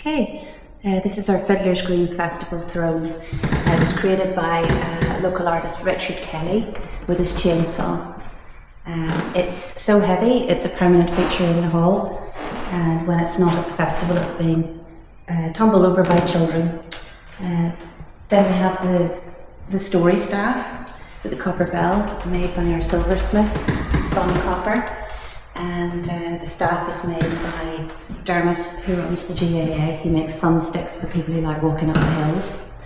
Okay, this is our Fiddler's Green Festival throne. It was created by local artist Richard Kelly with his chainsaw. It's so heavy, it's a permanent feature in the hall, and when it's not at the festival it's being tumbled over by children. Then we have the story staff with the copper bell made by our silversmith, spun copper. And the staff is made by Dermot, who runs the GAA. He makes thumbsticks for people who like walking up the hills.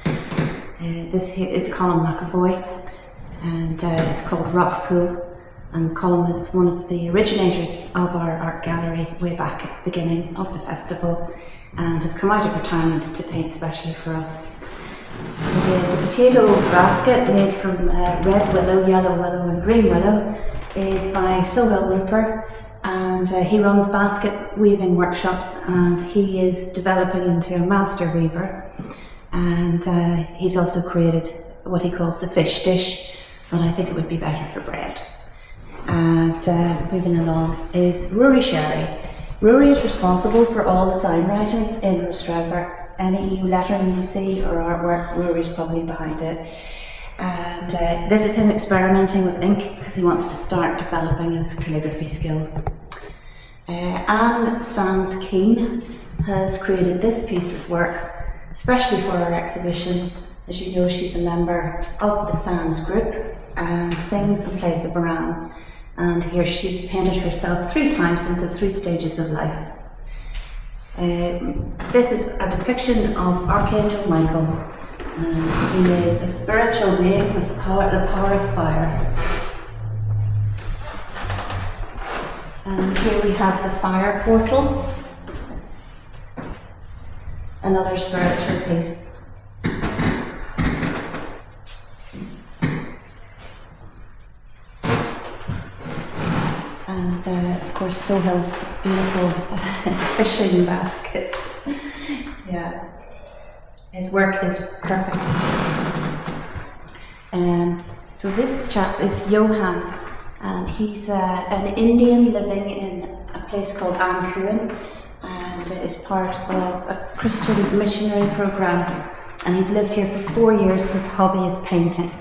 This here is Colm McAvoy, and it's called Rock Pool. And Colm is one of the originators of our art gallery way back at the beginning of the festival, and has come out of retirement to paint specially for us. The potato basket made from red willow, yellow willow and green willow is by Sohail Rupert, and he runs basket weaving workshops, and he is developing into a master weaver, and he's also created what he calls the fish dish, but I think it would be better for bread. And moving along is Rory Sherry. Rory is responsible for all the sign writing in Rostrevor. Any lettering you see or artwork, Rory's probably behind it. And this is him experimenting with ink because he wants to start developing his calligraphy skills. Anne Sands Keane has created this piece of work, especially for our exhibition. As you know, she's a member of the Sands group and sings and plays the baran. And here she's painted herself 3 times into 3 stages of life. This is a depiction of Archangel Michael. He is a spiritual being with the power of fire. And here we have the fire portal, another spiritual piece. And of course Sohail's beautiful fishing basket. Yeah. His work is perfect. So this chap is Johan, and he's an Indian living in a place called Amkuan, and is part of a Christian missionary program. And he's lived here for 4 years. His hobby is painting,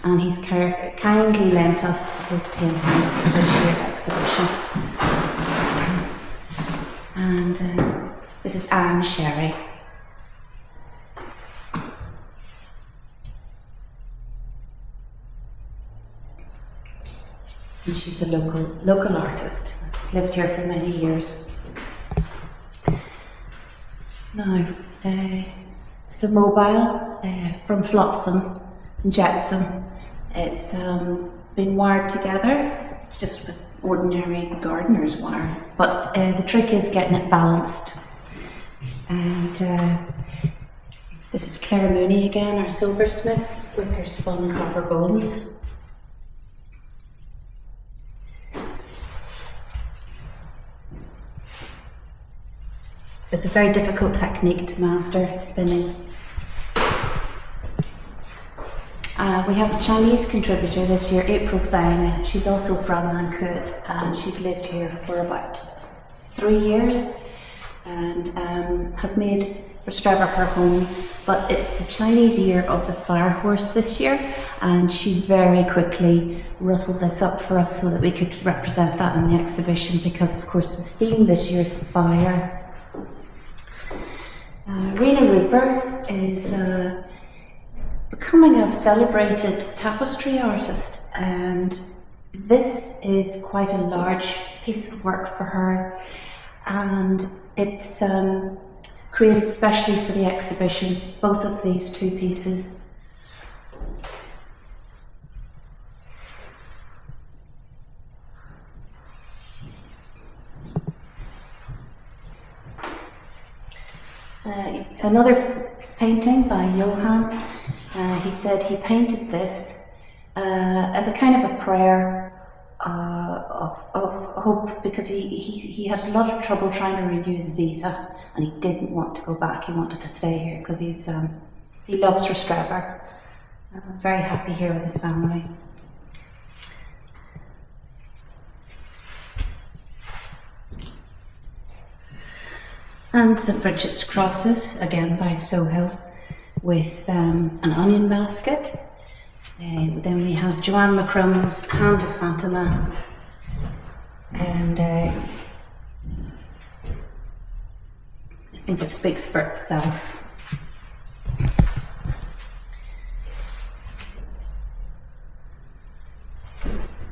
and he's kindly lent us his paintings for this year's exhibition. And this is Anne Sherry. And she's a local artist, lived here for many years. Now, it's a mobile from Flotsam and Jetsam. It's been wired together just with ordinary gardener's wire, but the trick is getting it balanced. And this is Claire Mooney again, our silversmith, with her spun copper bowls. It's a very difficult technique to master, spinning. We have a Chinese contributor this year, April Feng. She's also from Nankou, and she's lived here for about 3 years, and has made Rostrevor her home. But it's the Chinese year of the fire horse this year, and she very quickly rustled this up for us so that we could represent that in the exhibition, because of course the theme this year is fire. Rena Rupert is becoming a celebrated tapestry artist, and this is quite a large piece of work for her, and it's created specially for the exhibition, both of these 2 pieces. Another painting by Johan. He said he painted this as a kind of a prayer of hope, because he had a lot of trouble trying to renew his visa, and he didn't want to go back. He wanted to stay here because he loves Rostrevor. I'm very happy here with his family. And St Bridget's crosses, again by Sohill, with an onion basket. Then we have Joanne McCrum's Hand of Fatima, and I think it speaks for itself.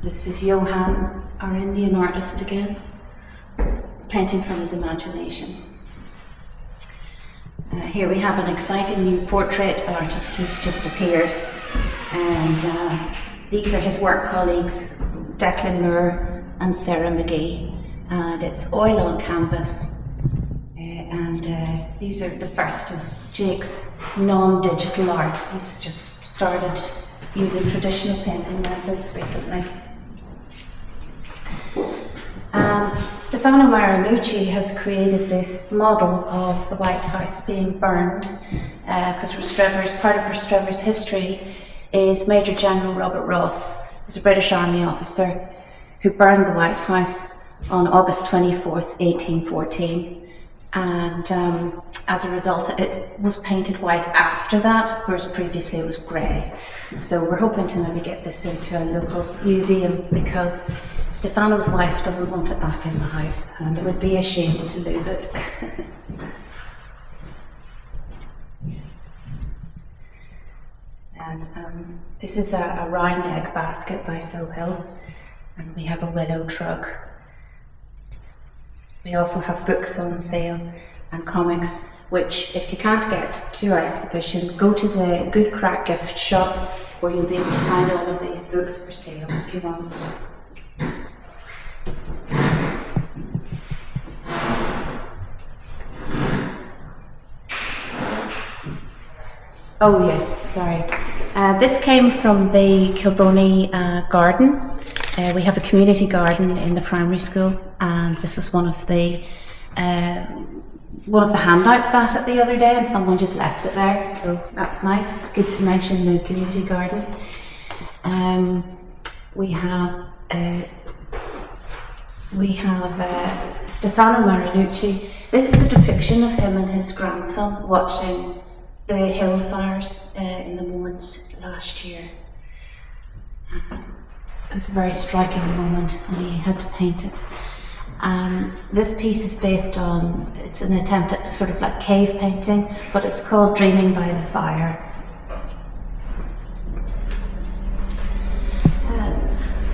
This is Johan, our Indian artist again, painting from his imagination. Here we have an exciting new portrait artist who's just appeared, and these are his work colleagues, Declan Moore and Sarah McGee, and it's oil on canvas, and these are the first of Jake's non-digital art. He's just started using traditional painting methods recently. Stefano Marinucci has created this model of the White House being burned, because part of Restrever's history is Major General Robert Ross, who's a British Army officer who burned the White House on August 24th, 1814. And as a result, it was painted white after that, whereas previously it was grey. So we're hoping to maybe get this into a local museum, because Stefano's wife doesn't want it back in the house, and it would be a shame to lose it. And this is a round egg basket by Sohill, and we have a willow trug. We also have books on sale and comics, which, if you can't get to our exhibition, go to the Good Crack gift shop, where you'll be able to find all of these books for sale if you want. Oh yes, sorry. This came from the Kilbroney garden. We have a community garden in the primary school, and this was one of the handouts at it the other day, and someone just left it there, so that's nice. It's good to mention the community garden. We have Stefano Marinucci. This is a depiction of him and his grandson watching the hill fires in the Mourns last year. It was a very striking moment, and he had to paint it. This piece is based on, it's an attempt at sort of like cave painting, but it's called Dreaming by the Fire.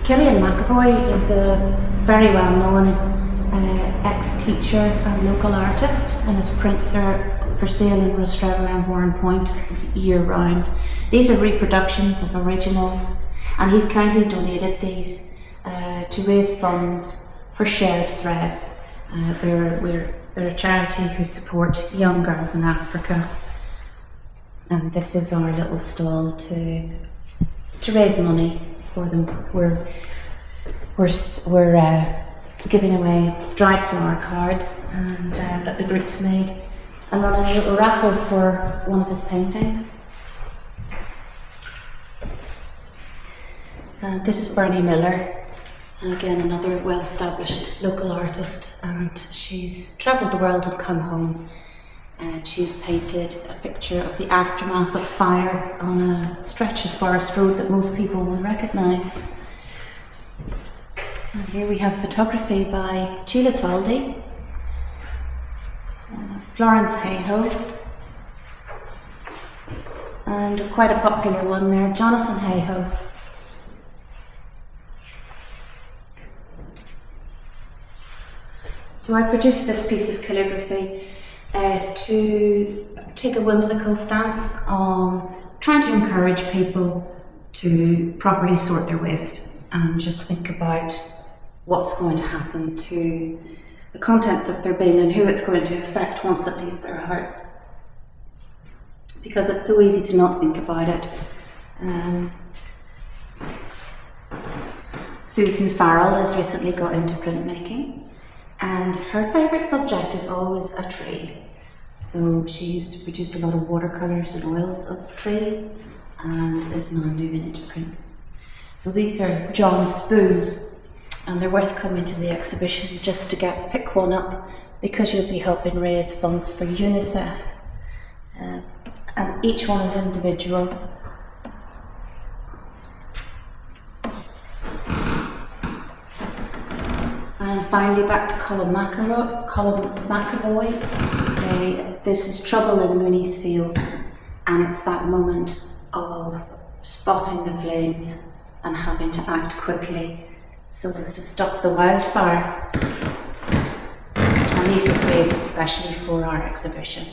Killian McAvoy is a very well-known ex-teacher and local artist, and his prints are for sale in Rostrever and Warren Point year-round. These are reproductions of originals, and he's kindly donated these to raise funds for Shared Threads. They're a charity who support young girls in Africa, and this is our little stall to raise money for them. We're giving away dried flower cards and that the group's made, and running a little raffle for one of his paintings. This is Bernie Miller, again another well-established local artist, and she's travelled the world and come home, and she's painted a picture of the aftermath of fire on a stretch of forest road that most people will recognise. And here we have photography by Sheila Taldy, Florence Hayhoe, and quite a popular one there, Jonathan Hayhoe. So I produced this piece of calligraphy to take a whimsical stance on trying to encourage people to properly sort their waste and just think about what's going to happen to the contents of their bin and who it's going to affect once it leaves their house. Because it's so easy to not think about it. Susan Farrell has recently got into printmaking, and her favourite subject is always a tree. So she used to produce a lot of watercolours and oils of trees, and is now moving into prints. So these are John's spoons, and they're worth coming to the exhibition just to pick one up because you'll be helping raise funds for UNICEF. And each one is individual. And finally back to Colin McAvoy. This is Trouble in Mooney's Field, and it's that moment of spotting the flames and having to act quickly so as to stop the wildfire. And these were created especially for our exhibition.